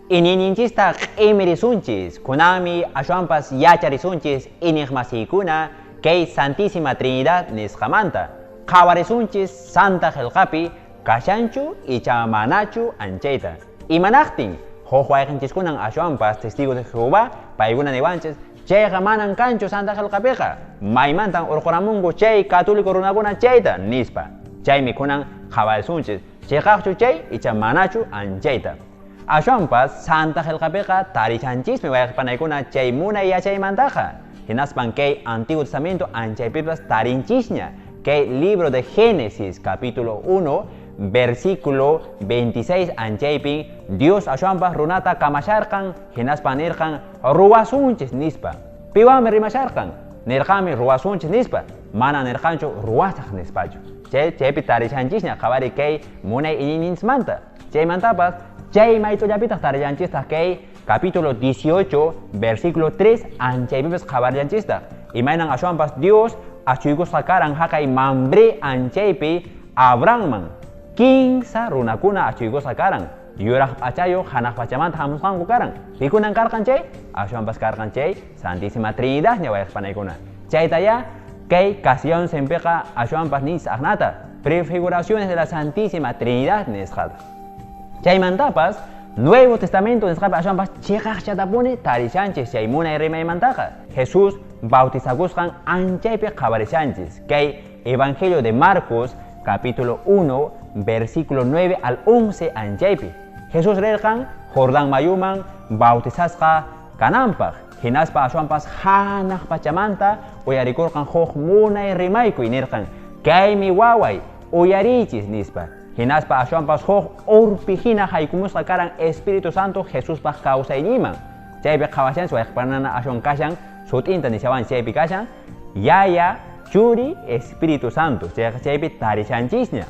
Inininchista q'imirisunchis, kunami ashwanpas yacharisunchis inigmasikuna kay Santísima Trinidad nisqamanta. Qhawarisunchis Santa Qhilqapi kashanchu icha manachu anchayta. Imanaqtin huk wayqinchikkunan ashwanpas testigos de Jehová paykuna niwanchis chayqa manan kanchu Santa Qhilqapiqa maymantan urquramungu chay católico runakuna chayta nispa. Chaymi kunan qhawarisunchis chayqaqchu chay icha manachu anchayta. Ashwanpas Santa Qhilqapiqa tarichanchismi wayqipanaykuna chay munay yachaymantaqa. Hinaspan kay Antiguo Testamento anchaypipas tarinchisña kay libro de Génesis capítulo 1 versículo 26 anchaypin Dios ashwanpas runata kamasharqan hinaspan nirqan ruwasunchis nispa. Piwanmi rimasharqan nirqanmi ruwasunchis nispa mana nirqanchu ruwasaq nispachu. Chaypi tarichanchisña qhawari kay munay ininismanta. Chaymantapas chay maytullapitaq tarichanchistaq kay capítulo 18 versículo 3 anchaypipas qhawaryanchistaq. Imaynan ashwanpas Dios achuykusqa karan haqay mambre anchaypi Abrahamman 15 runakuna achuykusqa karan. Yuraq p'achayo hanaq pachamanta hamusqanku karan. Pikunan karqan chay? Ashwanpas karqan chay Santísima Trinidad ña wayqipanaykuna. Chaytaya kay Casión Sempeqa ashwanpas nisaqnata prefiguraciones de la Santísima Trinidad nisqata. Chaymantapas Nuevo Testamento nisqapi ashwanpas chiqaqchatapuni tarishanchis chay munay rimaymantaqa. Jesús bautizakusqan anchaypi qhawarishanchis kay Evangelio de Marcos capítulo 1 versículo 9 al 11 anchaypi. Jesús rirqan Jordán mayuman bautizasqa kananpaq. Hinaspa ashwanpas hanaq pachamanta uyarikurqan huk munay rimaykuy nirqan kaymi waway uyarichis nispa. Hinaspa ashwanpas huk urpihina haykumusqa karan Espíritu Santo Jesuspaq kawsayniman. Chaypi qhawashanchis wayqpanana ashwan kashan sutinta nishawan chaypi kashan Yaya Churi Espíritu Santo chaypi tarishanchisña.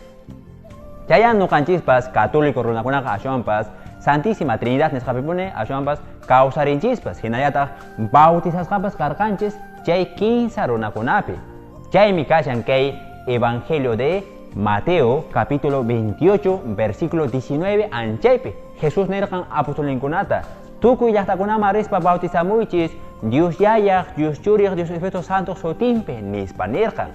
Chaya nuqanchispas católico runakunaqa ashwanpas Santísima Trinidad nisqapipuni ashwanpas kawsarinchispas hinallataq bautizasqapas karqanchis chay 15 runakunapi. Chaymi kashan kay Evangelio de Mateo capítulo 28 versículo 19 anchaypi. Jesús nirqan apostolinkunata tukuy llaqtakunaman rispa bautizamuychis Dios Yayaq, Dios Churiq, Dios Espíritu Santo sutinpi nispa nirqan.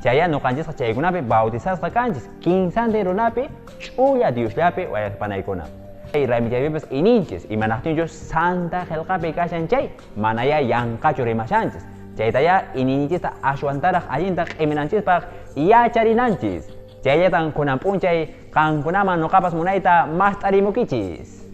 Chaya nuqanchisqa chaykunapi bautizasqa kanchis 15 runapi ch'uya Diosllapi wayqipanaykuna. Raymichaypipas ininchis imanaqtinchus Santa Qhilqapi kashan chay manaya yanqachu rimashanchis. Chaytaya ininchista ashwantaraq allinta q'iminanchispaq yacharinanchis. Chayllatan kunan p'unchay qankunaman nuqapas munayta mas t'arimukichis.